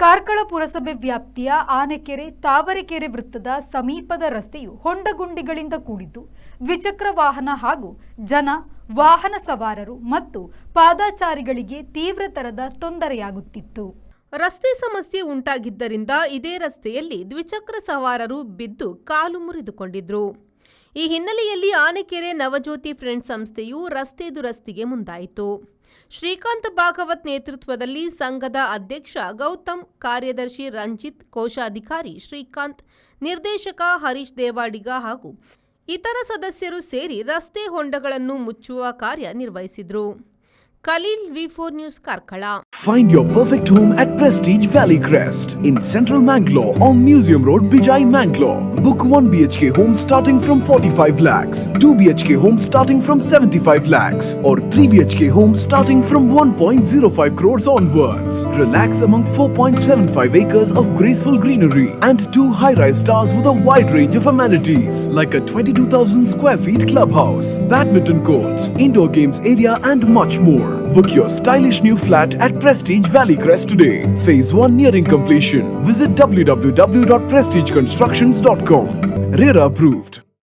ಕಾರ್ಕಳ ಪುರಸಭೆ ವ್ಯಾಪ್ತಿಯ ಆನೆಕೆರೆ ತಾವರೆಕೆರೆ ವೃತ್ತದ ಸಮೀಪದ ರಸ್ತೆಯು ಹೊಂಡಗುಂಡಿಗಳಿಂದ ಕೂಡಿದ್ದು ದ್ವಿಚಕ್ರ ವಾಹನ ಹಾಗೂ ಜನ ವಾಹನ ಸವಾರರು ಮತ್ತು ಪಾದಚಾರಿಗಳಿಗೆ ತೀವ್ರತರದ ತೊಂದರೆಯಾಗುತ್ತಿತ್ತು. ರಸ್ತೆ ಸಮಸ್ಯೆ ಉಂಟಾಗಿದ್ದರಿಂದ ಇದೇ ರಸ್ತೆಯಲ್ಲಿ ದ್ವಿಚಕ್ರ ಸವಾರರು ಬಿದ್ದು ಕಾಲು ಮುರಿದುಕೊಂಡಿದ್ರು. ಈ ಹಿನ್ನೆಲೆಯಲ್ಲಿ ಆನೆಕೆರೆ ನವಜ್ಯೋತಿ ಫ್ರೆಂಡ್ಸ್ ಸಂಸ್ಥೆಯು ರಸ್ತೆ ದುರಸ್ತಿಗೆ ಮುಂದಾಯಿತು. ಶ್ರೀಕಾಂತ್ ಭಾಗವತ್ ನೇತೃತ್ವದಲ್ಲಿ ಸಂಘದ ಅಧ್ಯಕ್ಷ ಗೌತಮ್, ಕಾರ್ಯದರ್ಶಿ ರಂಜಿತ್, ಕೋಶಾಧಿಕಾರಿ ಶ್ರೀಕಾಂತ್, ನಿರ್ದೇಶಕ ಹರೀಶ್ ದೇವಾಡಿಗ ಹಾಗೂ ಇತರ ಸದಸ್ಯರು ಸೇರಿ ರಸ್ತೆ ಹೊಂಡಗಳನ್ನು ಮುಚ್ಚುವ ಕಾರ್ಯ ನಿರ್ವಹಿಸಿದರು. Khaleel, V4 News, Karkala. Find your perfect home at Prestige Valley Crest in Central Mangalore on Museum Road, Bijai, Mangalore. Book 1 BHK home starting from 45 lakhs, 2 BHK home starting from 75 lakhs or 3 BHK home starting from 1.05 crores onwards. Relax among 4.75 acres of graceful greenery and 2 high-rise towers with a wide range of amenities like a 22,000 square feet clubhouse, badminton courts, indoor games area and much more. Book your stylish new flat at Prestige Valley Crest today. Phase 1 nearing completion. Visit www.prestigeconstructions.com. RERA approved.